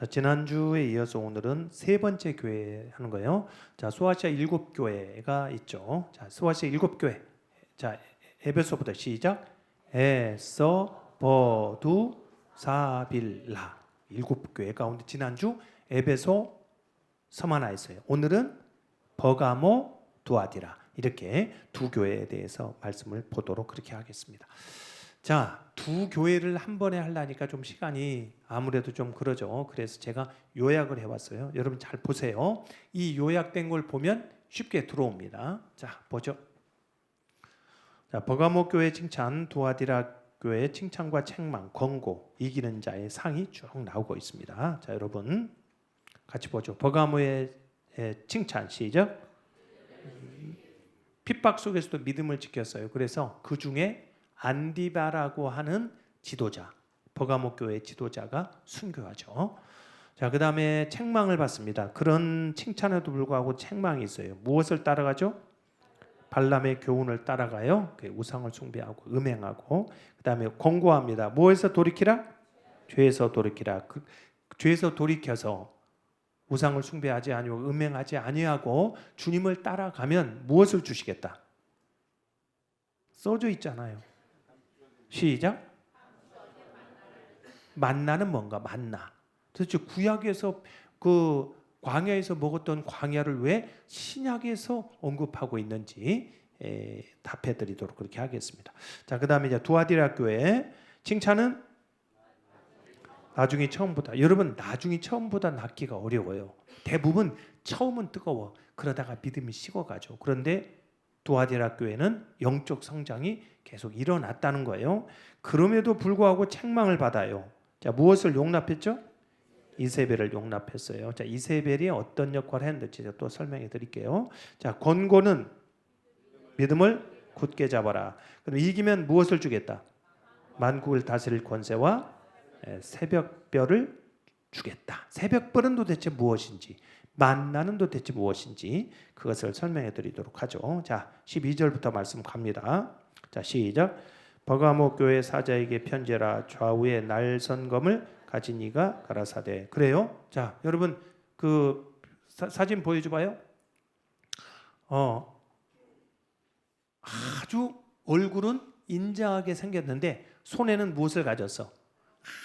자, 지난주에 이어서 오늘은 세 번째 교회 하는 거예요. 자, 소아시아 7교회가 있죠. 자, 소아시아 7교회. 자, 에베소부터 시작. 에서 버두 사빌라. 7교회 가운데 지난주 에베소 서만화했어요. 오늘은 버가모 두아디라. 이렇게 두 교회에 대해서 말씀을 보도록 그렇게 하겠습니다. 자, 두 교회를 한 번에 하려니까 좀 시간이 아무래도 좀 그러죠. 그래서 제가 요약을 해왔어요. 여러분 잘 보세요. 이 요약된 걸 보면 쉽게 들어옵니다. 자, 보죠. 자, 버가모 교회 칭찬, 두아디라 교회 칭찬과 책망, 권고, 이기는 자의 상이 쭉 나오고 있습니다. 자, 여러분 같이 보죠. 버가모의 칭찬 시작. 핍박 속에서도 믿음을 지켰어요. 그래서 그 중에 안디바라고 하는 지도자, 버가모 교회 지도자가 순교하죠. 자, 그 다음에 책망을 받습니다. 그런 칭찬에도 불구하고 책망이 있어요. 무엇을 따라가죠? 발람의 교훈을 따라가요. 우상을 숭배하고 음행하고. 그 다음에 권고합니다. 무엇에서 돌이키라? 죄에서 돌이키라. 죄에서 돌이켜서 우상을 숭배하지 아니하고 음행하지 아니하고 주님을 따라가면 무엇을 주시겠다? 써져 있잖아요. 시작. 만나는 뭔가? 만나. 도대체 구약에서 그 광야에서 먹었던 광야를 왜 신약에서 언급하고 있는지 답해드리도록 그렇게 하겠습니다. 자, 그 다음에 이제 두아디라 교회 칭찬은 나중에 처음보다. 여러분 나중에 처음보다 낫기가 어려워요. 대부분 처음은 뜨거워. 그러다가 믿음이 식어가죠. 그런데 두아디라 교회는 영적 성장이 계속 일어났다는 거예요. 그럼에도 불구하고 책망을 받아요. 자, 무엇을 용납했죠? 이세벨을 용납했어요. 자, 이세벨이 어떤 역할을 했는지 제가 또 설명해 드릴게요. 자, 권고는 믿음을 굳게 잡아라. 그럼 이기면 무엇을 주겠다? 만국을 다스릴 권세와 새벽별을 주겠다. 새벽별은 도대체 무엇인지, 만나는 도대체 무엇인지 그것을 설명해 드리도록 하죠. 자, 12절부터 말씀 갑니다. 자, 시작. 버가모 교회 사자에게 편지라. 좌우에 날선검을 가진 이가 가라사대. 그래요? 자, 여러분 그 사진 보여줘봐요. 아주 얼굴은 인자하게 생겼는데 손에는 무엇을 가졌어?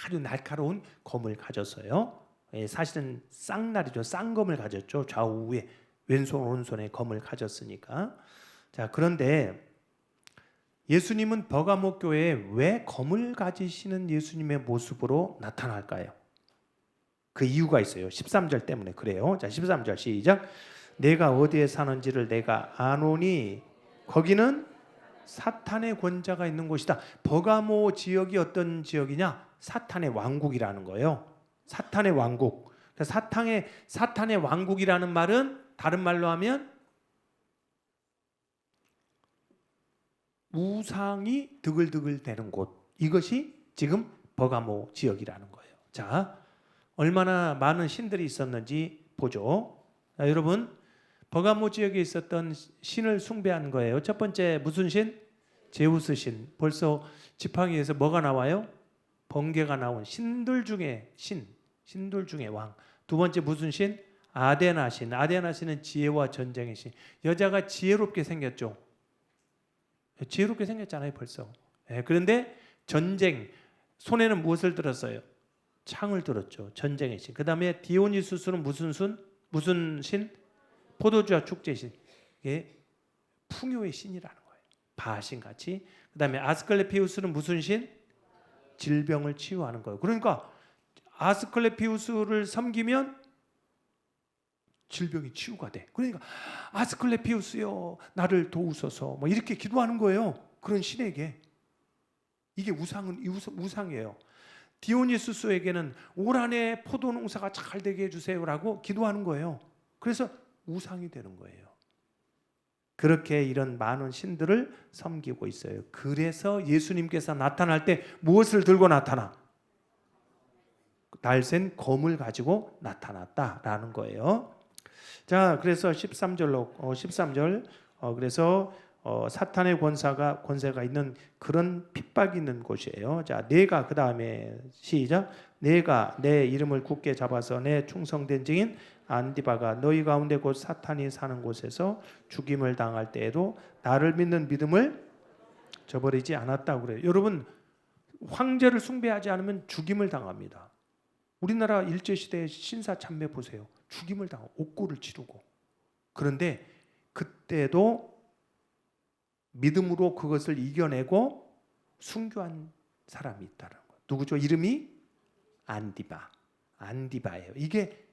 아주 날카로운 검을 가졌어요. 사실은 쌍날이죠. 쌍검을 가졌죠. 좌우에 왼손 오른손에 검을 가졌으니까. 자, 그런데 예수님은 버가모 교회에 왜 검을 가지시는 예수님의 모습으로 나타날까요? 그 이유가 있어요. 13절 때문에 그래요. 자, 13절 시작. 내가 어디에 사는지를 내가 아노니 거기는 사탄의 권자가 있는 곳이다. 버가모 지역이 어떤 지역이냐? 사탄의 왕국이라는 거예요. 사탄의 왕국. 사탄의 왕국이라는 말은 다른 말로 하면 우상이 드글드글 되는 곳. 이것이 지금 버가모 지역이라는 거예요. 자, 얼마나 많은 신들이 있었는지 보죠. 자, 여러분 버가모 지역에 있었던 신을 숭배하는 거예요. 첫 번째 무슨 신? 제우스 신. 벌써 지팡이에서 뭐가 나와요? 번개가 나온 신들 중에 신들 중에 왕. 두 번째 무슨 신? 아데나 신. 아데나 신은 지혜와 전쟁의 신. 여자가 지혜롭게 생겼죠. 지혜롭게 생겼잖아요, 벌써. 그런데 전쟁, 손에는 무엇을 들었어요? 창을 들었죠. 전쟁의 신. 그 다음에 디오니수스는 무슨 신? 포도주와 축제신. 이게 풍요의 신이라는 거예요. 바신 같이. 그 다음에 아스클레피우스는 무슨 신? 질병을 치유하는 거예요. 그러니까 아스클레피우스를 섬기면 질병이 치유가 돼. 그러니까 아스클레피우스요, 나를 도우소서. 뭐 이렇게 기도하는 거예요. 그런 신에게. 이게 우상이에요. 디오니수스에게는 올 한해 포도 농사가 잘 되게 해주세요라고 기도하는 거예요. 그래서 우상이 되는 거예요. 그렇게 이런 많은 신들을 섬기고 있어요. 그래서 예수님께서 나타날 때 무엇을 들고 나타나? 날쌘 검을 가지고 나타났다라는 거예요. 자, 그래서 13절 그래서 사탄의 권세가 있는 그런 핍박이 있는 곳이에요. 자, 내가 그 다음에 시작. 내가 내 이름을 굳게 잡아서 내 충성된 증인 안디바가 너희 가운데 곧 사탄이 사는 곳에서 죽임을 당할 때에도 나를 믿는 믿음을 저버리지 않았다고 그래요. 여러분, 황제를 숭배하지 않으면 죽임을 당합니다. 우리나라 일제시대의 신사참배 보세요. 죽임을 당하고 옥고를 치르고. 그런데 그때도 믿음으로 그것을 이겨내고 순교한 사람이 있다는 거예요. 누구죠? 이름이 안디바예요. 이게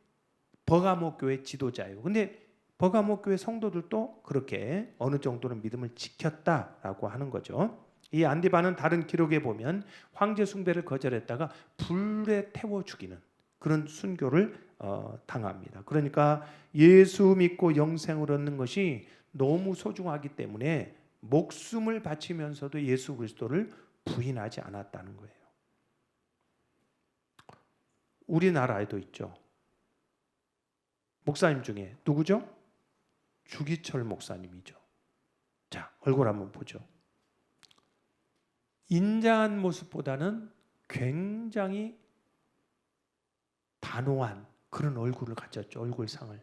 버가모 교회 지도자예요. 근데 버가모 교회 성도들도 그렇게 어느 정도는 믿음을 지켰다라고 하는 거죠. 이 안디바는 다른 기록에 보면 황제 숭배를 거절했다가 불에 태워 죽이는 그런 순교를 당합니다. 그러니까 예수 믿고 영생을 얻는 것이 너무 소중하기 때문에 목숨을 바치면서도 예수 그리스도를 부인하지 않았다는 거예요. 우리나라에도 있죠. 목사님 중에 누구죠? 주기철 목사님이죠. 자, 얼굴 한번 보죠. 인자한 모습보다는 굉장히 단호한 그런 얼굴을 가졌죠. 얼굴상을.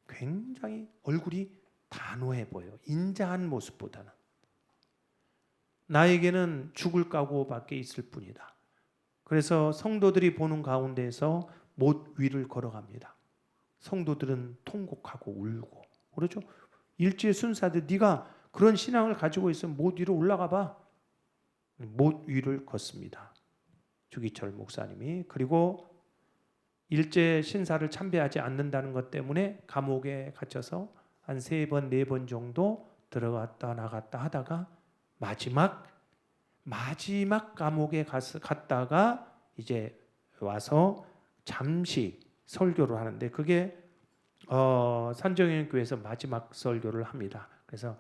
굉장히 얼굴이 단호해 보여요. 인자한 모습보다는. 나에게는 죽을 각오밖에 있을 뿐이다. 그래서 성도들이 보는 가운데에서 못 위를 걸어갑니다. 성도들은 통곡하고 울고 그렇죠? 일제 순사들 네가 그런 신앙을 가지고 있으면 못 위로 올라가 봐. 못 위를 걷습니다. 주기철 목사님이. 그리고 일제 신사를 참배하지 않는다는 것 때문에 감옥에 갇혀서 한 3번, 4번 정도 들어갔다 나갔다 하다가 마지막 감옥에 갔다가 이제 와서 잠시 설교를 하는데 그게 산정현교회에서 마지막 설교를 합니다. 그래서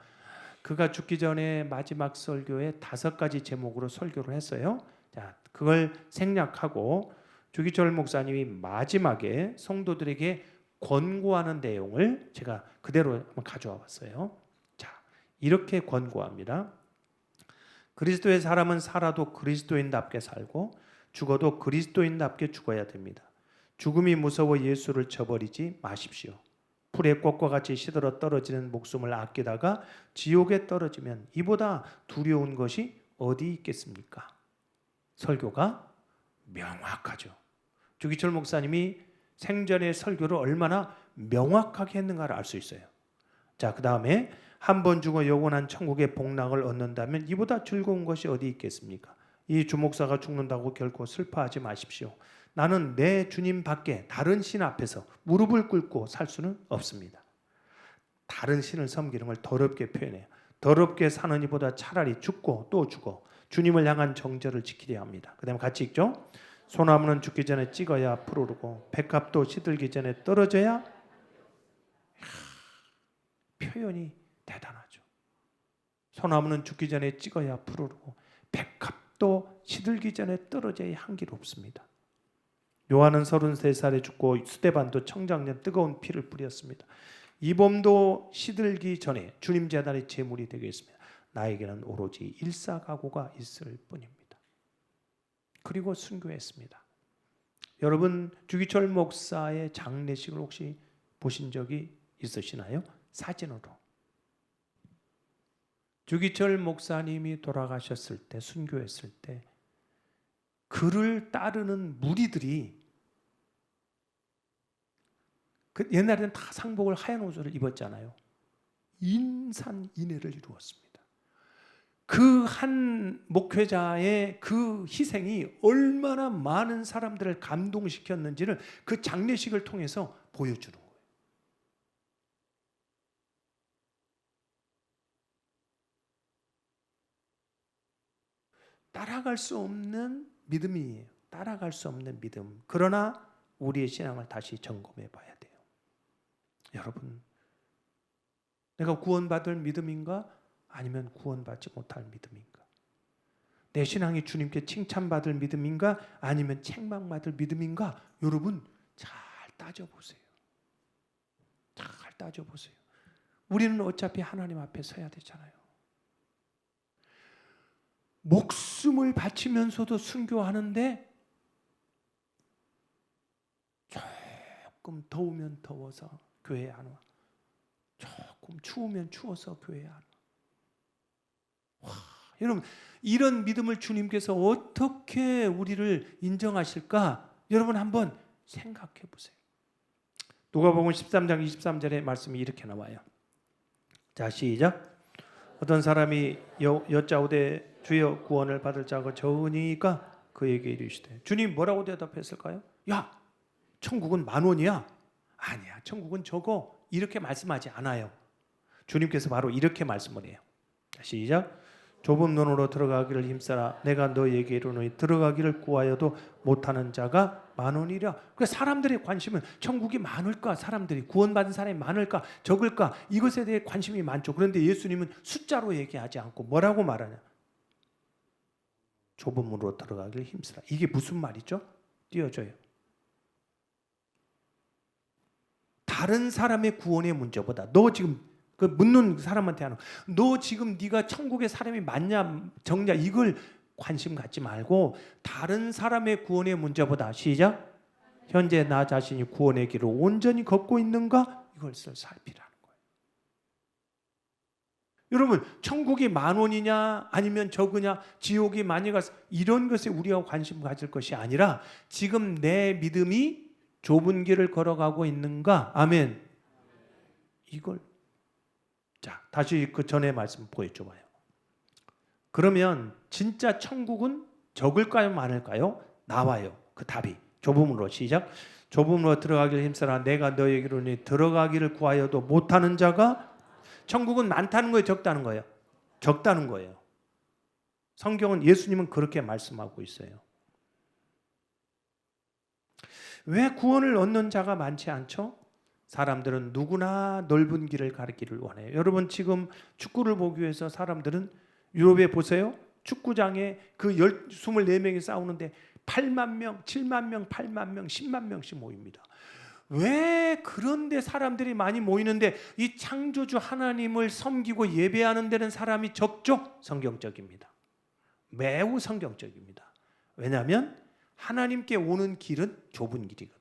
그가 죽기 전에 마지막 설교에 5가지 제목으로 설교를 했어요. 자, 그걸 생략하고 주기철 목사님이 마지막에 성도들에게 권고하는 내용을 제가 그대로 한번 가져와 봤어요. 자, 이렇게 권고합니다. 그리스도의 사람은 살아도 그리스도인답게 살고 죽어도 그리스도인답게 죽어야 됩니다. 죽음이 무서워 예수를 저버리지 마십시오. 풀의 꽃과 같이 시들어 떨어지는 목숨을 아끼다가 지옥에 떨어지면 이보다 두려운 것이 어디 있겠습니까? 설교가 명확하죠. 주기철 목사님이 생전의 설교를 얼마나 명확하게 했는가를 알 수 있어요. 자, 그 다음에 한 번 죽어 영원한 천국의 복락을 얻는다면 이보다 즐거운 것이 어디 있겠습니까? 이 주목사가 죽는다고 결코 슬퍼하지 마십시오. 나는 내 주님 밖에 다른 신 앞에서 무릎을 꿇고 살 수는 없습니다. 다른 신을 섬기는 걸 더럽게 표현해요. 더럽게 사는 이보다 차라리 죽고 또 죽어 주님을 향한 정절을 지키려 합니다. 그 다음에 같이 읽죠. 소나무는 죽기 전에 찍어야 푸르르고 백합도 시들기 전에 떨어져야. 표현이 대단하죠. 소나무는 죽기 전에 찍어야 푸르르고 백합도 시들기 전에 떨어져야 향기롭습니다. 요한은 33살에 죽고 스데반도 청장년 뜨거운 피를 뿌렸습니다. 이 몸도 시들기 전에 주님 제단의 제물이 되겠습니다. 나에게는 오로지 일사각오가 있을 뿐입니다. 그리고 순교했습니다. 여러분, 주기철 목사의 장례식을 혹시 보신 적이 있으시나요? 사진으로. 주기철 목사님이 돌아가셨을 때, 순교했을 때 그를 따르는 무리들이 옛날에는 다 상복을 하얀 옷을 입었잖아요. 인산인해를 이루었습니다. 그 한 목회자의 그 희생이 얼마나 많은 사람들을 감동시켰는지를 그 장례식을 통해서 보여주는 거예요. 따라갈 수 없는 믿음이에요. 따라갈 수 없는 믿음. 그러나 우리의 신앙을 다시 점검해 봐야 돼요. 여러분, 내가 구원받을 믿음인가? 아니면 구원받지 못할 믿음인가? 내 신앙이 주님께 칭찬받을 믿음인가? 아니면 책망받을 믿음인가? 여러분, 잘 따져보세요. 잘 따져보세요. 우리는 어차피 하나님 앞에 서야 되잖아요. 목숨을 바치면서도 순교하는데 조금 더우면 더워서 교회에 안 와. 조금 추우면 추워서 교회에 안 와. 와, 여러분, 이런 믿음을 주님께서 어떻게 우리를 인정하실까? 여러분 한번 생각해 보세요. 누가복음 13장 23절의 말씀이 이렇게 나와요. 자, 시작. 어떤 사람이 여짜오되 주여 구원을 받을 자가 적으니까 그에게 이르시되. 주님 뭐라고 대답했을까요? 야, 천국은 10,000원이야. 아니야, 천국은 적어. 이렇게 말씀하지 않아요. 주님께서 바로 이렇게 말씀을 해요. 자, 시작. 좁은 문으로 들어가기를 힘써라. 내가 너희에게 이르노니 들어가기를 구하여도 못하는 자가 10,000원이라. 그러니까 사람들의 관심은 천국이 많을까, 사람들이 구원받은 사람이 많을까, 적을까, 이것에 대해 관심이 많죠. 그런데 예수님은 숫자로 얘기하지 않고 뭐라고 말하냐? 좁은 문으로 들어가기를 힘쓰라. 이게 무슨 말이죠? 띄워줘요. 다른 사람의 구원의 문제보다 너 지금 그 묻는 사람한테 하는 너 지금 네가 천국에 사람이 많냐 적냐 이걸 관심 갖지 말고 다른 사람의 구원의 문제보다 시작. 현재 나 자신이 구원의 길을 온전히 걷고 있는가 이걸 살피라는 거예요. 여러분 천국이 10,000원이냐 아니면 적으냐 지옥이 많이 가서 이런 것에 우리가 관심 가질 것이 아니라 지금 내 믿음이 좁은 길을 걸어가고 있는가 아멘. 이걸 자, 다시 그 전에 말씀 보여줘봐요. 그러면 진짜 천국은 적을까요, 많을까요? 나와요. 그 답이. 좁음으로 시작. 좁음으로 들어가기를 힘써라. 내가 너에게로 들어가기를 구하여도 못하는 자가 천국은 많다는 거예요, 적다는 거예요? 적다는 거예요. 성경은 예수님은 그렇게 말씀하고 있어요. 왜 구원을 얻는 자가 많지 않죠? 사람들은 누구나 넓은 길을 가기를 원해요. 여러분 지금 축구를 보기 위해서 사람들은 유럽에 보세요. 축구장에 그 24명이 싸우는데 8만 명, 7만 명, 8만 명, 10만 명씩 모입니다. 왜 그런데 사람들이 많이 모이는데 이 창조주 하나님을 섬기고 예배하는 데는 사람이 적죠? 성경적입니다. 매우 성경적입니다. 왜냐하면 하나님께 오는 길은 좁은 길이거든요.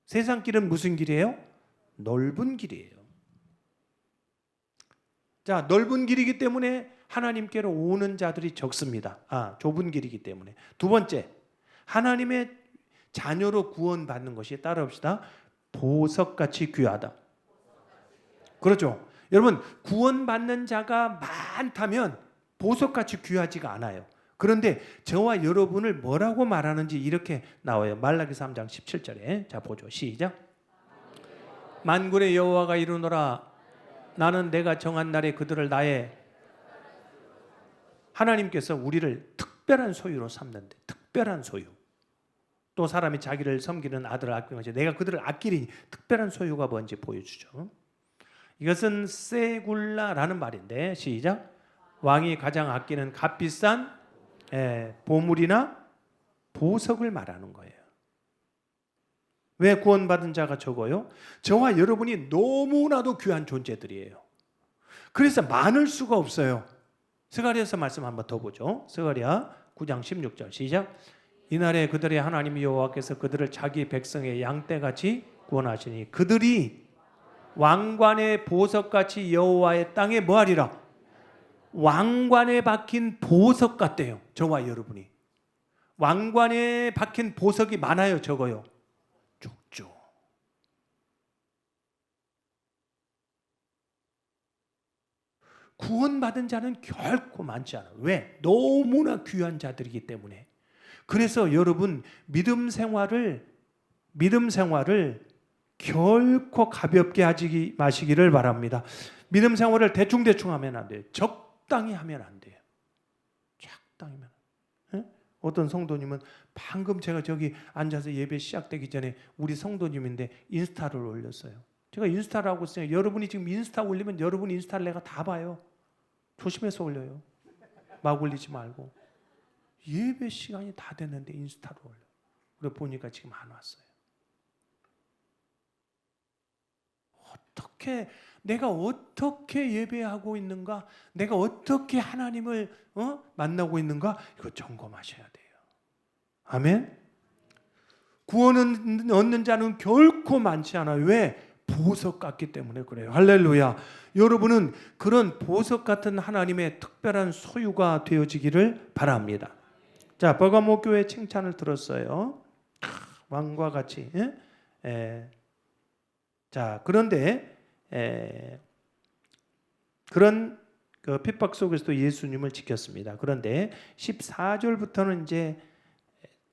세상 길은 무슨 길이에요? 넓은 길이에요. 자, 넓은 길이기 때문에 하나님께로 오는 자들이 적습니다. 좁은 길이기 때문에. 두 번째, 하나님의 자녀로 구원받는 것이 따라합시다. 보석같이 귀하다. 그렇죠. 여러분, 구원받는 자가 많다면 보석같이 귀하지가 않아요. 그런데 저와 여러분을 뭐라고 말하는지 이렇게 나와요. 말라기 3장 17절에. 자, 보죠. 시작. 만군의 여호와가 이르노라. 나는 내가 정한 날에 그들을 나의 하나님께서 우리를 특별한 소유로 삼는데 특별한 소유. 또 사람이 자기를 섬기는 아들을 아끼는 것이 내가 그들을 아끼리니 특별한 소유가 뭔지 보여주죠. 이것은 세굴라라는 말인데 시작. 왕이 가장 아끼는 값비싼 보물이나 보석을 말하는 거예요. 왜 구원받은 자가 적어요? 저와 여러분이 너무나도 귀한 존재들이에요. 그래서 많을 수가 없어요. 스가랴서 말씀 한번 더 보죠. 스가랴 9장 16절 시작. 이날에 그들의 하나님 여호와께서 그들을 자기 백성의 양떼같이 구원하시니 그들이 왕관의 보석같이 여호와의 땅에 뭐하리라? 왕관에 박힌 보석 같대요. 저와 여러분이. 왕관에 박힌 보석이 많아요, 적어요? 적죠. 구원받은 자는 결코 많지 않아요. 왜? 너무나 귀한 자들이기 때문에. 그래서 여러분 믿음 생활을 결코 가볍게 하지 마시기를 바랍니다. 믿음 생활을 대충대충 하면 안 돼요. 적당히 하면 안 돼요. 적당히 하면. 어떤 성도님은 방금 제가 저기 앉아서 예배 시작되기 전에 우리 성도님인데 인스타를 올렸어요. 제가 인스타를 하고 있어요. 여러분이 지금 인스타 올리면 여러분 인스타를 내가 다 봐요. 조심해서 올려요. 막 올리지 말고. 예배 시간이 다 됐는데 인스타로 올려. 그래 보니까 지금 안 왔어요. 어떻게 내가 어떻게 예배하고 있는가, 내가 어떻게 하나님을 만나고 있는가, 이거 점검하셔야 돼요. 아멘. 구원은 얻는 자는 결코 많지 않아요. 왜? 보석 같기 때문에 그래요. 할렐루야. 여러분은 그런 보석 같은 하나님의 특별한 소유가 되어지기를 바랍니다. 자, 버가모 교회 칭찬을 들었어요. 왕과 같이. 자, 그런데 그런 그 핍박 속에서도 예수님을 지켰습니다. 그런데 14절부터는 이제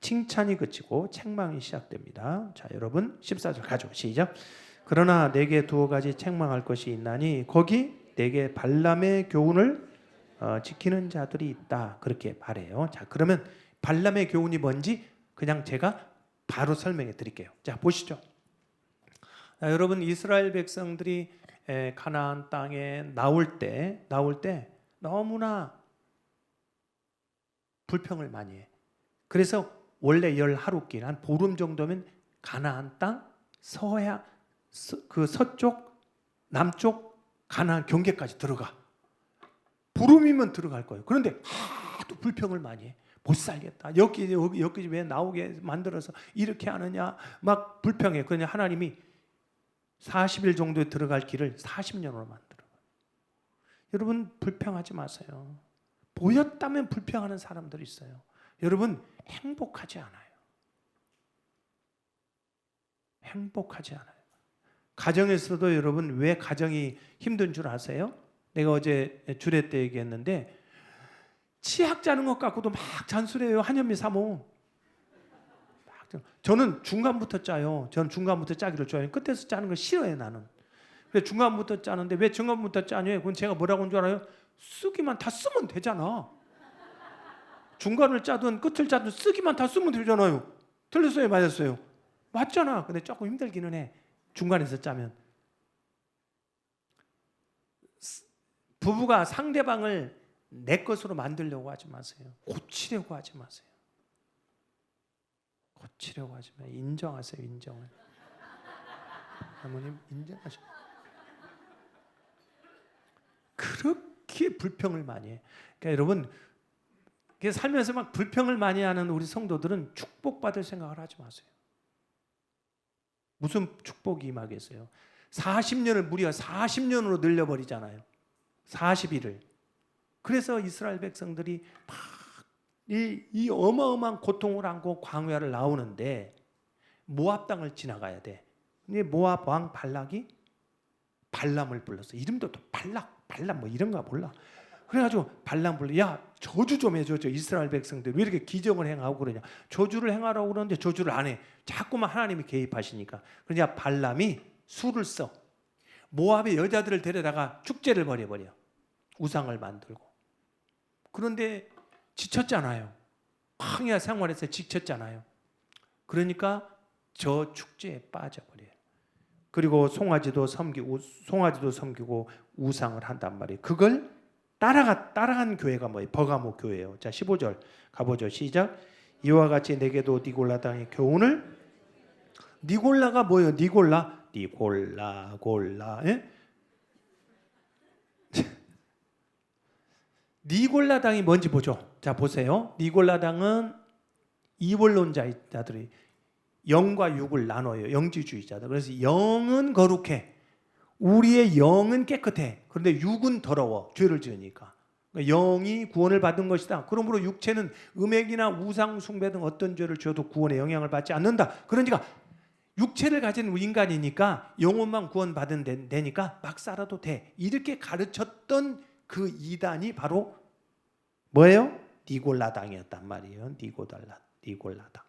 칭찬이 그치고 책망이 시작됩니다. 자, 여러분 14절 가죠. 시작. 그러나 내게 두어 가지 책망할 것이 있나니 거기 내게 발람의 교훈을 지키는 자들이 있다. 그렇게 말해요. 자, 그러면 발람의 교훈이 뭔지 그냥 제가 바로 설명해 드릴게요. 자, 보시죠. 자, 여러분 이스라엘 백성들이 가나안 땅에 나올 때 너무나 불평을 많이 해. 그래서 원래 10하루길 한 보름 정도면 가나안 땅 그 서쪽 남쪽 가나안 경계까지 들어가. 보름이면 들어갈 거예요. 그런데 하도 불평을 많이 해. 못 살겠다. 여기 왜 나오게 만들어서 이렇게 하느냐 막 불평해. 그러냐 하나님이 40일 정도에 들어갈 길을 40년으로 만들어. 여러분 불평하지 마세요. 보였다면 불평하는 사람들이 있어요. 여러분 행복하지 않아요. 행복하지 않아요. 가정에서도 여러분 왜 가정이 힘든 줄 아세요? 내가 어제 주례 때 얘기했는데 치약 짜는 것 갖고도 막 잔소리해요. 한현미 사모. 저는 중간부터 짜요. 저는 중간부터 짜기를 좋아해요. 끝에서 짜는 걸 싫어해 나는. 그래서 중간부터 짜는데 왜 중간부터 짜냐? 그건 제가 뭐라고 한 줄 알아요? 쓰기만 다 쓰면 되잖아. 중간을 짜든 끝을 짜든 쓰기만 다 쓰면 되잖아요. 틀렸어요? 맞았어요? 맞잖아. 근데 조금 힘들기는 해. 중간에서 짜면. 부부가 상대방을 내 것으로 만들려고 하지 마세요. 고치려고 하지 마세요. 고치려고 하지 마세요. 인정하세요. 인정을. 어머님 인정하셔. 그렇게 불평을 많이 해. 그러니까 여러분 살면서 막 불평을 많이 하는 우리 성도들은 축복받을 생각을 하지 마세요. 무슨 축복이 임하겠어요? 40년을 무려 40년으로 늘려버리잖아요. 40일을. 그래서 이스라엘 백성들이 막 이 어마어마한 고통을 안고 광야를 나오는데 모압 땅을 지나가야 돼. 근데 모압 왕 발락이 발람을 불렀어. 이름도 또 발람 뭐 이런 거 몰라. 그래가지고 발람 불러. 야 저주 좀 해줘. 저 이스라엘 백성들 왜 이렇게 기적을 행하고 그러냐. 저주를 행하라고 그러는데 저주를 안 해. 자꾸만 하나님이 개입하시니까. 그러냐 발람이 수를 써. 모압의 여자들을 데려다가 축제를 벌여버려. 우상을 만들고. 그런데 지쳤잖아요. 광야 생활에서 지쳤잖아요. 그러니까 저 축제에 빠져버려요. 그리고 송아지도 섬기고 우상을 한단 말이에요. 그걸 따라간 교회가 뭐예요? 버가모 교회예요. 자, 15절 가보죠. 시작. 이와 같이 내게도 니골라 땅의 교훈을. 니골라가 뭐예요? 니골라. 예? 니골라 당이 뭔지 보죠. 자, 보세요. 니골라 당은 이원론자들이 영과 육을 나눠요. 영지주의자들. 그래서 영은 거룩해. 우리의 영은 깨끗해. 그런데 육은 더러워. 죄를 지으니까. 그러니까 영이 구원을 받은 것이다. 그러므로 육체는 음행이나 우상 숭배 등 어떤 죄를 지어도 구원의 영향을 받지 않는다. 그러니까 육체를 가진 인간이니까 영혼만 구원받은 데니까 막 살아도 돼. 이렇게 가르쳤던 그 이단이 바로 뭐예요? 니골라당이었단 말이에요. 니골라당.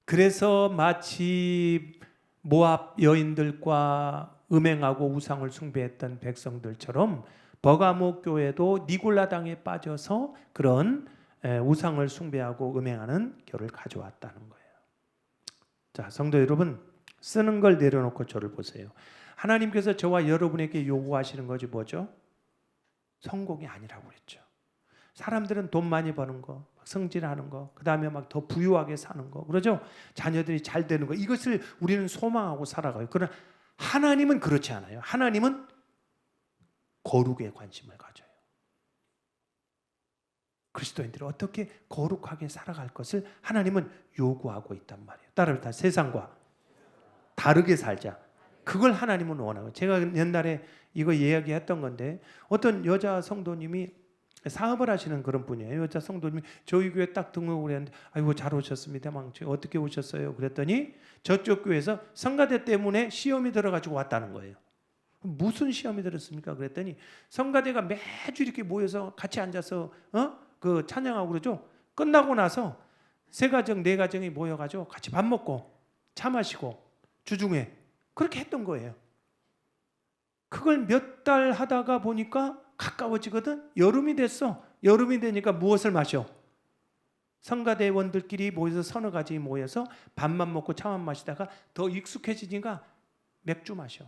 그래서 마치 모압 여인들과 음행하고 우상을 숭배했던 백성들처럼 버가모 교회도 니골라당에 빠져서 그런 우상을 숭배하고 음행하는 교를 가져왔다는 거예요. 자, 성도 여러분, 쓰는 걸 내려놓고 저를 보세요. 하나님께서 저와 여러분에게 요구하시는 것이 뭐죠? 성공이 아니라고 그랬죠. 사람들은 돈 많이 버는 거, 성질하는 거, 그 다음에 막 더 부유하게 사는 거, 그러죠? 자녀들이 잘 되는 거, 이것을 우리는 소망하고 살아가요. 그러나 하나님은 그렇지 않아요. 하나님은 거룩에 관심을 가져요. 그리스도인들이 어떻게 거룩하게 살아갈 것을 하나님은 요구하고 있단 말이에요. 따라서 세상과 다르게 살자. 그걸 하나님은 원하고. 제가 옛날에 이거 이야기했던 건데, 어떤 여자 성도님이 사업을 하시는 그런 분이에요. 여자 성도님이 저희 교회 딱 등록을 했는데, 아이고 잘 오셨습니다. 망치 어떻게 오셨어요? 그랬더니 저쪽 교회에서 성가대 때문에 시험이 들어가지고 왔다는 거예요. 무슨 시험이 들었습니까? 그랬더니 성가대가 매주 이렇게 모여서 같이 앉아서 그 찬양하고 그러죠. 끝나고 나서 세 가정 네 가정이 모여가지고 같이 밥 먹고 차 마시고 주중에 그렇게 했던 거예요. 그걸 몇 달 하다가 보니까 가까워지거든. 여름이 됐어. 여름이 되니까 무엇을 마셔? 성가대원들끼리 모여서 서너 가지 모여서 밥만 먹고 차만 마시다가 더 익숙해지니까 맥주 마셔.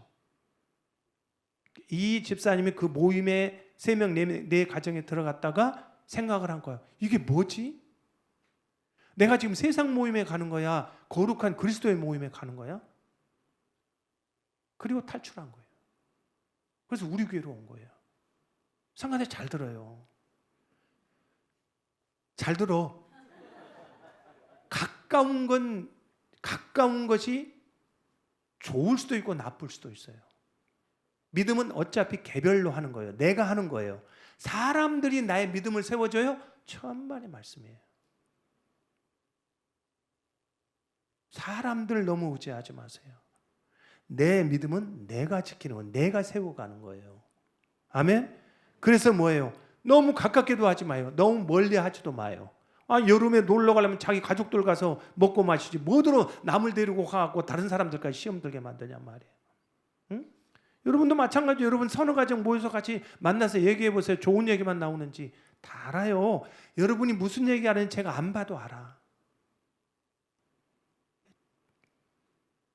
이 집사님이 그 모임에 3명, 네 가정에 들어갔다가 생각을 한 거야. 이게 뭐지? 내가 지금 세상 모임에 가는 거야? 거룩한 그리스도의 모임에 가는 거야? 그리고 탈출한 거예요. 그래서 우리 교회로 온 거예요. 성가대 잘 들어요. 잘 들어. 가까운 것이 좋을 수도 있고 나쁠 수도 있어요. 믿음은 어차피 개별로 하는 거예요. 내가 하는 거예요. 사람들이 나의 믿음을 세워줘요? 천만의 말씀이에요. 사람들 너무 의지하지 마세요. 내 믿음은 내가 지키는 거예요. 내가 세워가는 거예요. 아멘? 그래서 뭐예요? 너무 가깝게도 하지 마요. 너무 멀리 하지도 마요. 여름에 놀러 가려면 자기 가족들 가서 먹고 마시지. 뭐들어 남을 데리고 가고 다른 사람들까지 시험 들게 만드냔 말이에요. 응? 여러분도 마찬가지. 여러분 서너 가정 모여서 같이 만나서 얘기해 보세요. 좋은 얘기만 나오는지 다 알아요. 여러분이 무슨 얘기하는지 제가 안 봐도 알아.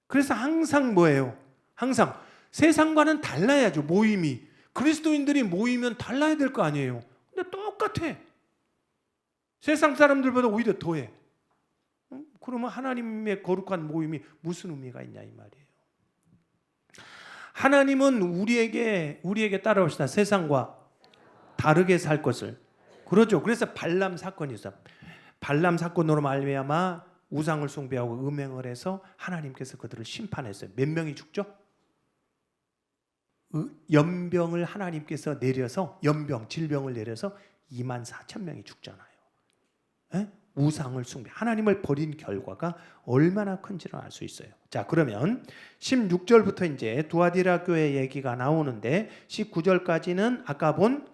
그래서 항상 뭐예요? 항상 세상과는 달라야죠. 모임이. 그리스도인들이 모이면 달라야 될 거 아니에요. 근데 똑같아. 세상 사람들보다 오히려 더해. 그러면 하나님의 거룩한 모임이 무슨 의미가 있냐 이 말이에요. 하나님은 우리에게 따라옵시다. 세상과 다르게 살 것을. 그러죠. 그래서 발람 사건이 있어. 발람 사건으로 말미암아 우상을 숭배하고 음행을 해서 하나님께서 그들을 심판했어요. 몇 명이 죽죠? 연병을 하나님께서 내려서 질병을 내려서 24,000명이 죽잖아요. 에? 우상을 숭배, 하나님을 버린 결과가 얼마나 큰지를 알 수 있어요. 자, 그러면 16절부터 이제 두아디라 교회 얘기가 나오는데 19절까지는 아까 본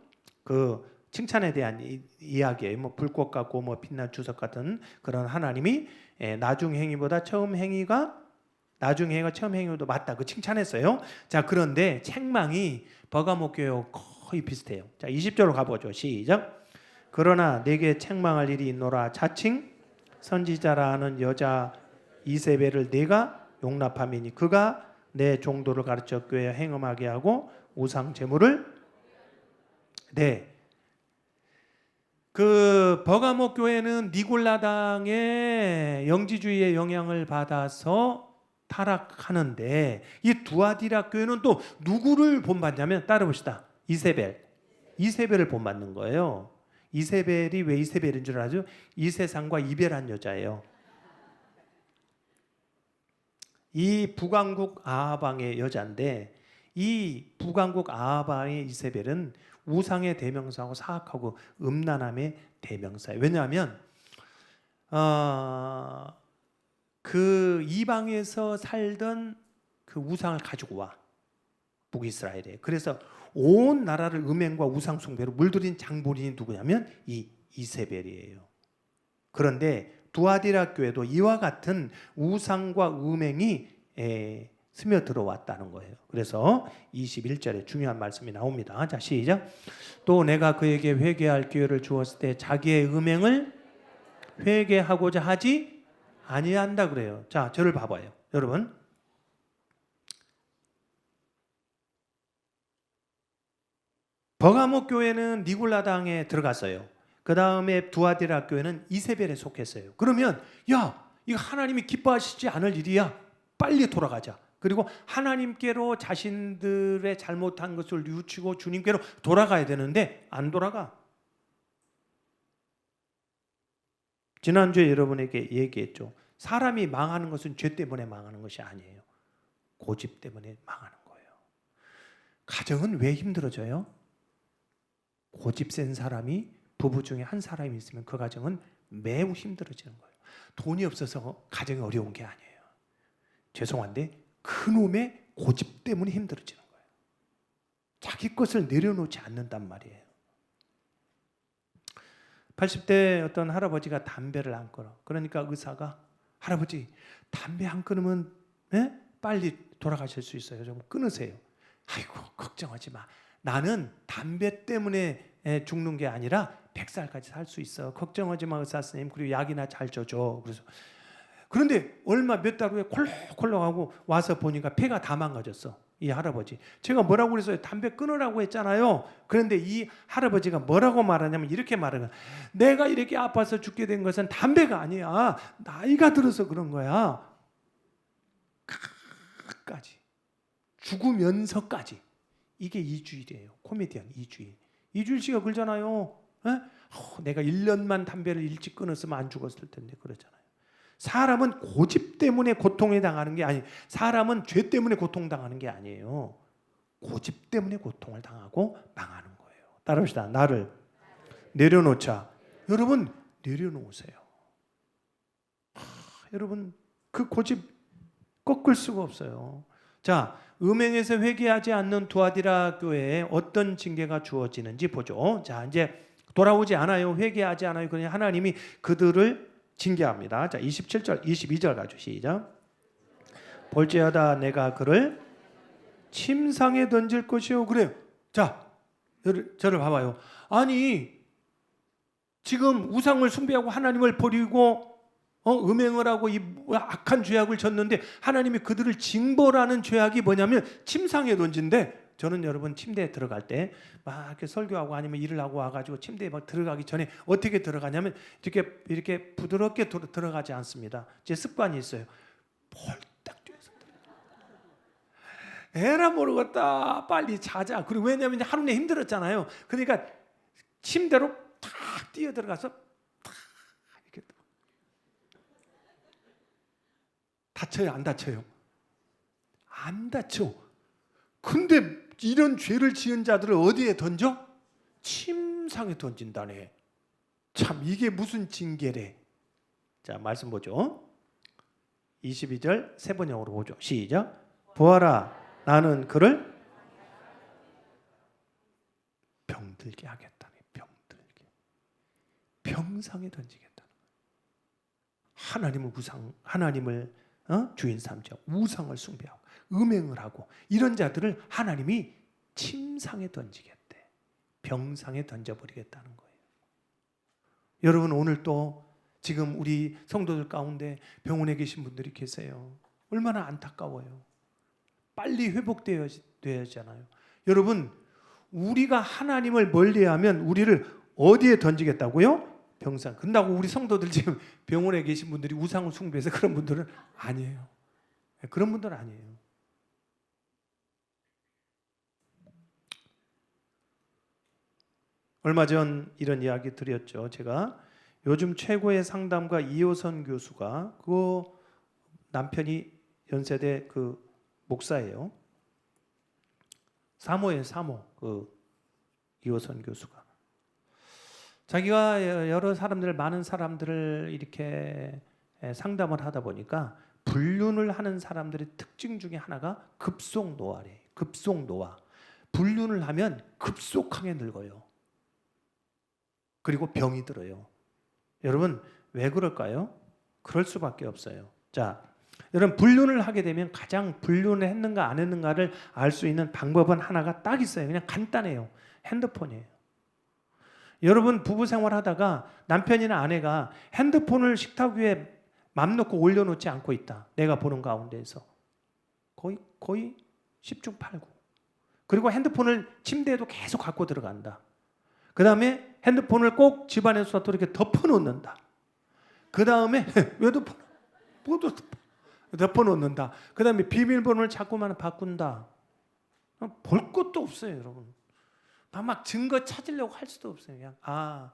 그 칭찬에 대한 이야기예요. 뭐 불꽃 같고 뭐 빛난 주석 같은 그런 하나님이 나중 행위보다 처음 행위가 처음 행위보다 맞다. 그 칭찬했어요. 자, 그런데 책망이 버가모 교회와 거의 비슷해요. 자, 20절로 가보죠. 시작. 그러나 내게 책망할 일이 있노라. 자칭 선지자라 하는 여자 이세벨을 내가 용납함이니 그가 내 종도를 가르쳐 교회에 행음하게 하고 우상 제물을 그 버가모 교회는 니골라당의 영지주의의 영향을 받아서 타락하는데 이 두아디라 교회는 또 누구를 본받냐면 따라봅시다. 이세벨을 본받는 거예요. 이세벨이 왜 이세벨인 줄 아죠? 이 세상과 이별한 여자예요. 이 북왕국 아하방의 여자인데 이 북왕국 아하방의 이세벨은 우상의 대명사하고 사악하고 음란함의 대명사예요. 왜냐하면 그 이방에서 살던 그 우상을 가지고 와 북이스라엘에. 그래서 온 나라를 음행과 우상 숭배로 물들인 장본인이 누구냐면 이 이세벨이에요. 그런데 두아디라 교회도 이와 같은 우상과 음행이 스며들어왔다는 거예요. 그래서 21절에 중요한 말씀이 나옵니다. 자, 시작. 또 내가 그에게 회개할 기회를 주었을 때 자기의 음행을 회개하고자 하지 아니한다 그래요. 자, 저를 봐봐요. 여러분. 버가모 교회는 니골라당에 들어갔어요. 그 다음에 두아디라 교회는 이세벨에 속했어요. 그러면 야, 이거 하나님이 기뻐하시지 않을 일이야. 빨리 돌아가자. 그리고 하나님께로 자신들의 잘못한 것을 뉘우치고 주님께로 돌아가야 되는데 안 돌아가. 지난주에 여러분에게 얘기했죠. 사람이 망하는 것은 죄 때문에 망하는 것이 아니에요. 고집 때문에 망하는 거예요. 가정은 왜 힘들어져요? 고집 센 사람이, 부부 중에 한 사람이 있으면 그 가정은 매우 힘들어지는 거예요. 돈이 없어서 가정이 어려운 게 아니에요. 죄송한데 그놈의 고집 때문에 힘들어지는 거예요. 자기 것을 내려놓지 않는단 말이에요. 80대 어떤 할아버지가 담배를 안 끊어. 그러니까 의사가 할아버지 담배 안 끊으면 빨리 돌아가실 수 있어요. 좀 끊으세요. 아이고 걱정하지 마. 나는 담배 때문에 죽는 게 아니라 100살까지 살 수 있어. 걱정하지 마 의사 선생님. 그리고 약이나 잘 줘줘. 그래서 그런데 얼마 몇 달 후에 콜록콜록하고 와서 보니까 폐가 다 망가졌어. 이 할아버지. 제가 뭐라고 그랬어요? 담배 끊으라고 했잖아요. 그런데 이 할아버지가 뭐라고 말하냐면 이렇게 말하는 거야. 내가 이렇게 아파서 죽게 된 것은 담배가 아니야. 나이가 들어서 그런 거야. 끝까지. 죽으면서까지. 이게 이주일이에요. 코미디언 이주일. 이주일 씨가 그러잖아요. 내가 1년만 담배를 일찍 끊었으면 안 죽었을 텐데 그러잖아요. 사람은 고집 때문에 고통에 당하는 게 아니, 사람은 죄 때문에 고통당하는 게 아니에요. 고집 때문에 고통을 당하고 망하는 거예요. 따라합시다. 나를 내려놓자. 여러분 내려놓으세요. 여러분 그 고집 꺾을 수가 없어요. 자, 음행에서 회개하지 않는 두아디라 교회에 어떤 징계가 주어지는지 보죠. 자, 이제 돌아오지 않아요. 회개하지 않아요. 그냥 하나님이 그들을 징계합니다. 자, 27절, 22절 가죠. 시작. 볼지어다 내가 그를 침상에 던질 것이요. 그래요. 자, 저를 봐봐요. 아니 지금 우상을 숭배하고 하나님을 버리고 음행을 하고 이 악한 죄악을 졌는데 하나님이 그들을 징벌하는 죄악이 뭐냐면 침상에 던진대. 저는 여러분 침대에 들어갈 때 막 이렇게 설교하고 아니면 일을 하고 와가지고 침대에 막 들어가기 전에 어떻게 들어가냐면 이렇게 부드럽게 들어가지 않습니다. 제 습관이 있어요. 폴딱 뛰어서 에라 모르겠다. 빨리 자자. 그리고 왜냐하면 하루 내 힘들었잖아요. 그러니까 침대로 탁 뛰어 들어가서 탁 이렇게 다쳐요, 안 다쳐요? 안 다쳐. 근데 이런 죄를 지은 자들을 어디에 던져? 침상에 던진다네. 참 이게 무슨 징계래. 자, 말씀 보죠. 22절 세 번역으로 보죠. 시작. 보아라 나는 그를 병들게 하겠다네. 병들게. 병상에 던지겠다는 거예요. 하나님을 주인 삼죠. 우상을 숭배하고 음행을 하고 이런 자들을 하나님이 침상에 던지겠대. 병상에 던져버리겠다는 거예요. 여러분 오늘 또 지금 우리 성도들 가운데 병원에 계신 분들이 계세요. 얼마나 안타까워요. 빨리 회복되어야잖아요. 여러분 우리가 하나님을 멀리하면 우리를 어디에 던지겠다고요? 병상. 근다고 우리 성도들 지금 병원에 계신 분들이 우상을 숭배해서 그런 분들은 아니에요. 그런 분들은 아니에요. 얼마 전 이런 이야기 드렸죠. 제가 요즘 최고의 상담가 이호선 교수가 그 남편이 연세대 그 목사예요. 사모예요, 사모. 그 이호선 교수가 자기가 여러 사람들, 많은 사람들을 이렇게 상담을 하다 보니까 불륜을 하는 사람들의 특징 중에 하나가 급속 노화래. 급속 노화. 불륜을 하면 급속하게 늙어요. 그리고 병이 들어요. 여러분 왜 그럴까요? 그럴 수밖에 없어요. 자, 여러분 불륜을 하게 되면 가장 불륜을 했는가 안 했는가를 알 수 있는 방법은 하나가 딱 있어요. 그냥 간단해요. 핸드폰이에요. 여러분 부부 생활하다가 남편이나 아내가 핸드폰을 식탁 위에 맘 놓고 올려놓지 않고 있다. 내가 보는 가운데에서 거의 10중 8구. 그리고 핸드폰을 침대에도 계속 갖고 들어간다. 그 다음에 핸드폰을 꼭 집안에서 또 이렇게 덮어놓는다. 그 다음에 왜 덮어놓? 뭐도 덮어놓는다. 그 다음에 비밀번호를 자꾸만 바꾼다. 볼 것도 없어요, 여러분. 막 증거 찾으려고 할 수도 없어요. 그냥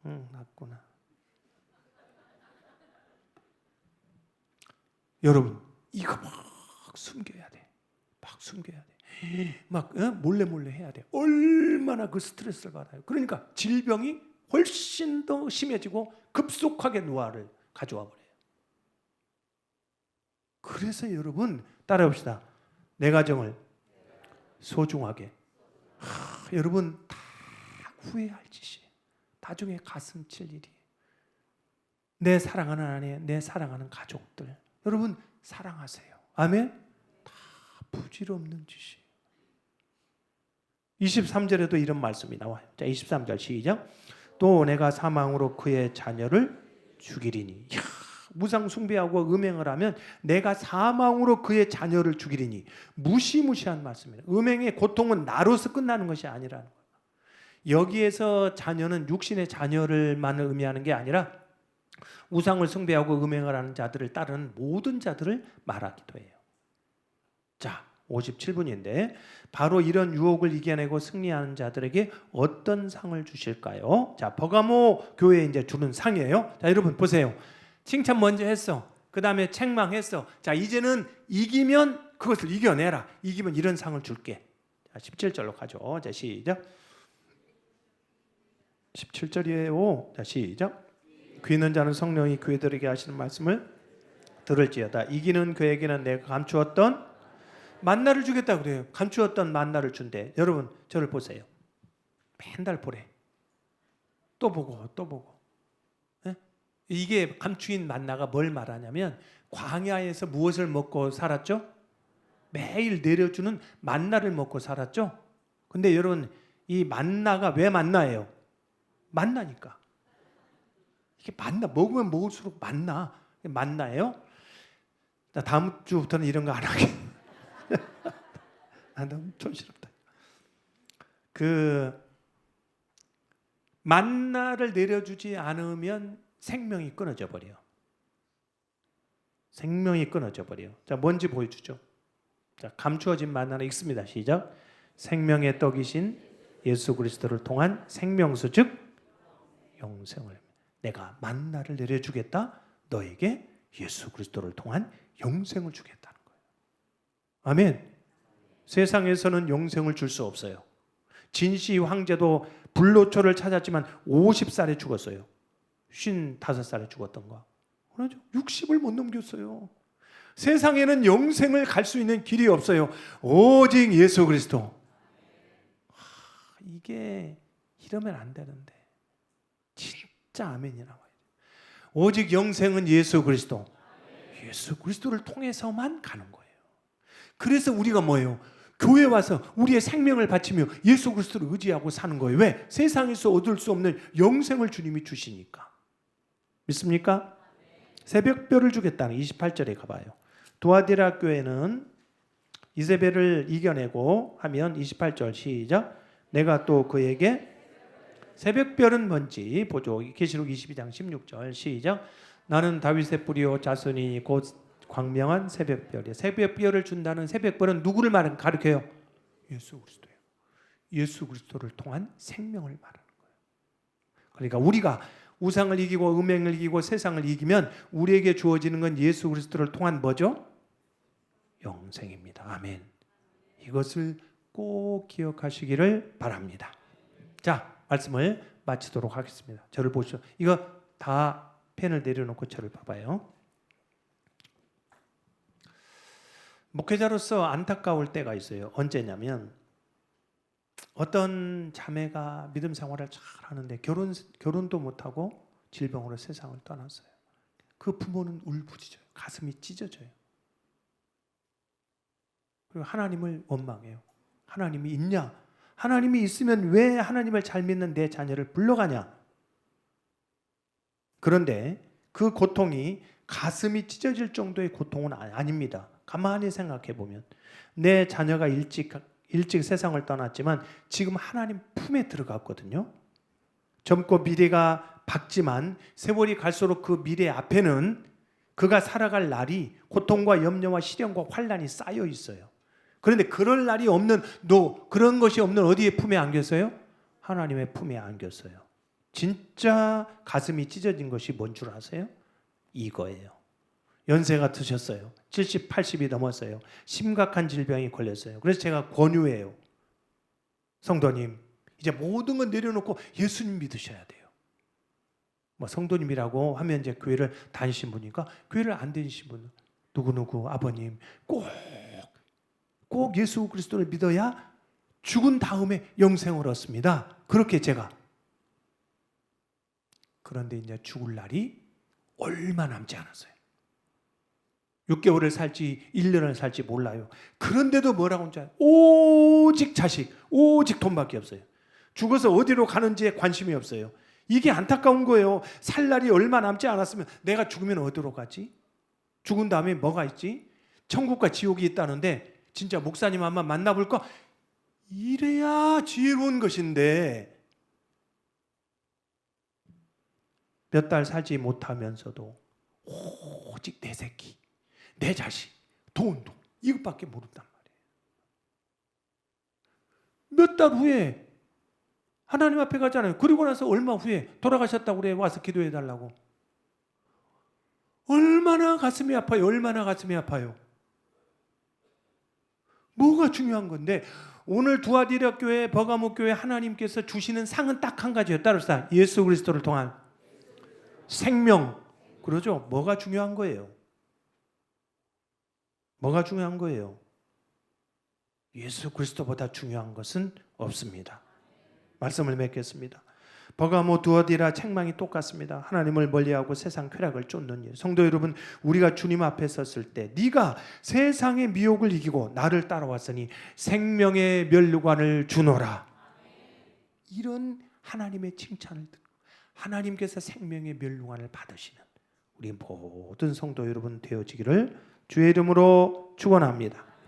맞구나. 여러분, 이거 막 숨겨야 돼. 막 숨겨야 돼. 막 몰래 해야 돼. 얼마나 그 스트레스를 받아요. 그러니까 질병이 훨씬 더 심해지고 급속하게 노화를 가져와 버려요. 그래서 여러분 따라해봅시다. 내 가정을 소중하게. 여러분 다 후회할 짓이에요. 나중에 가슴 칠 일이. 내 사랑하는 아내, 내 사랑하는 가족들, 여러분 사랑하세요. 아멘. 다 부질없는 짓이에요. 23절에도 이런 말씀이 나와요. 자, 23절 시작. 또 내가 사망으로 그의 자녀를 죽이리니. 이야, 무상 숭배하고 음행을 하면 내가 사망으로 그의 자녀를 죽이리니. 무시무시한 말씀입니다. 음행의 고통은 나로서 끝나는 것이 아니라는 거예요. 여기에서 자녀는 육신의 자녀를만을 의미하는 게 아니라 우상을 숭배하고 음행을 하는 자들을 따르는 모든 자들을 말하기도 해요. 자, 57분인데 바로 이런 유혹을 이겨내고 승리하는 자들에게 어떤 상을 주실까요? 자, 버가모 교회에 이제 주는 상이에요. 자, 여러분 보세요. 칭찬 먼저 했어. 그 다음에 책망했어. 자, 이제는 이기면 그것을 이겨내라. 이기면 이런 상을 줄게. 자, 17절로 가죠. 자, 시작. 17절이에요. 자, 시작. 귀 있는 자는 성령이 그들에게 하시는 말씀을 들을지어다. 이기는 그에게는 내가 감추었던 만나를 주겠다 그래요. 감추었던 만나를 준대. 여러분 저를 보세요. 맨날 보래. 또 보고 또 보고. 네? 이게 감추인 만나가 뭘 말하냐면 광야에서 무엇을 먹고 살았죠? 매일 내려주는 만나를 먹고 살았죠. 근데 여러분 이 만나가 왜 만나예요? 만나니까. 이게 만나 먹으면 먹을수록 만나예요. 다음 주부터는 이런 거 안 하게. 너무 촌스럽다. 그 만나를 내려주지 않으면 생명이 끊어져 버려요. 생명이 끊어져 버려요. 자, 뭔지 보여주죠. 자, 감추어진 만나는 읽습니다. 시작. 생명의 떡이신 예수 그리스도를 통한 생명수 즉 영생을 내가 만나를 내려주겠다. 너에게 예수 그리스도를 통한 영생을 주겠다는 거예요. 아멘. 세상에서는 영생을 줄 수 없어요. 진시 황제도 불로초를 찾았지만 50살에 죽었어요. 55살에 죽었던가. 그렇죠? 60을 못 넘겼어요. 세상에는 영생을 갈 수 있는 길이 없어요. 오직 예수 그리스도. 이게 이러면 안 되는데. 진짜 아멘이 나와요. 오직 영생은 예수 그리스도. 예수 그리스도를 통해서만 가는 거예요. 그래서 우리가 뭐예요? 교회 와서 우리의 생명을 바치며 예수 그리스도를 의지하고 사는 거예요. 왜? 세상에서 얻을 수 없는 영생을 주님이 주시니까. 믿습니까? 새벽별을 주겠다는 28절에 가봐요. 두아디라 교회는 이세벨을 이겨내고 하면 28절 시작. 내가 또 그에게 새벽별은 뭔지 보죠. 계시록 22장 16절 시작. 나는 다윗의 뿌리요 자손이니 곧 광명한 새벽별이에요. 새벽별을 준다는 새벽별은 누구를 가리켜요? 예수 그리스도예요. 예수 그리스도를 통한 생명을 말하는 거예요. 그러니까 우리가 우상을 이기고 음행을 이기고 세상을 이기면 우리에게 주어지는 건 예수 그리스도를 통한 뭐죠? 영생입니다. 아멘. 이것을 꼭 기억하시기를 바랍니다. 자, 말씀을 마치도록 하겠습니다. 저를 보시죠. 이거 다 펜을 내려놓고 저를 봐봐요. 목회자로서 안타까울 때가 있어요. 언제냐면 어떤 자매가 믿음 생활을 잘 하는데 결혼도 못하고 질병으로 세상을 떠났어요. 그 부모는 울부짖어요. 가슴이 찢어져요. 그리고 하나님을 원망해요. 하나님이 있냐? 하나님이 있으면 왜 하나님을 잘 믿는 내 자녀를 불러가냐? 그런데 그 고통이 가슴이 찢어질 정도의 고통은 아닙니다. 가만히 생각해 보면 내 자녀가 일찍 세상을 떠났지만 지금 하나님 품에 들어갔거든요. 젊고 미래가 밝지만 세월이 갈수록 그 미래 앞에는 그가 살아갈 날이 고통과 염려와 시련과 환난이 쌓여 있어요. 그런데 그럴 날이 없는 그런 것이 없는 어디에 품에 안겼어요? 하나님의 품에 안겼어요. 진짜 가슴이 찢어진 것이 뭔 줄 아세요? 이거예요. 연세가 드셨어요. 70, 80이 넘었어요. 심각한 질병이 걸렸어요. 그래서 제가 권유해요. 성도님, 이제 모든 건 내려놓고 예수님 믿으셔야 돼요. 뭐 성도님이라고 하면 이제 교회를 다니신 분이니까 교회를 안 다니신 분은 누구누구 아버님 꼭 예수 그리스도를 믿어야 죽은 다음에 영생을 얻습니다. 그렇게 제가. 그런데 이제 죽을 날이 얼마 남지 않았어요. 6개월을 살지 1년을 살지 몰라요. 그런데도 뭐라고 하는지 알아요? 오직 자식, 오직 돈밖에 없어요. 죽어서 어디로 가는지에 관심이 없어요. 이게 안타까운 거예요. 살 날이 얼마 남지 않았으면 내가 죽으면 어디로 가지? 죽은 다음에 뭐가 있지? 천국과 지옥이 있다는데 진짜 목사님 한번 만나볼까? 이래야 지혜로운 것인데 몇 달 살지 못하면서도 오직 내 새끼, 내 자식, 돈 이것밖에 모른단 말이에요. 몇 달 후에 하나님 앞에 가잖아요. 그리고 나서 얼마 후에 돌아가셨다고 그래. 와서 기도해 달라고. 얼마나 가슴이 아파요. 얼마나 가슴이 아파요. 뭐가 중요한 건데 오늘 두아디라 교회, 버가모 교회 하나님께서 주시는 상은 딱 한 가지예요. 따라서 예수 그리스도를 통한 생명. 그러죠? 뭐가 중요한 거예요? 뭐가 중요한 거예요? 예수 그리스도보다 중요한 것은 없습니다. 말씀을 맺겠습니다. 버가모 두어디라 책망이 똑같습니다. 하나님을 멀리하고 세상 쾌락을 쫓는 일. 성도 여러분, 우리가 주님 앞에 섰을 때 네가 세상의 미혹을 이기고 나를 따라왔으니 생명의 면류관을 주노라. 이런 하나님의 칭찬을 듣고 하나님께서 생명의 면류관을 받으시는 우리 모든 성도 여러분 되어지기를 주의 이름으로 축원합니다.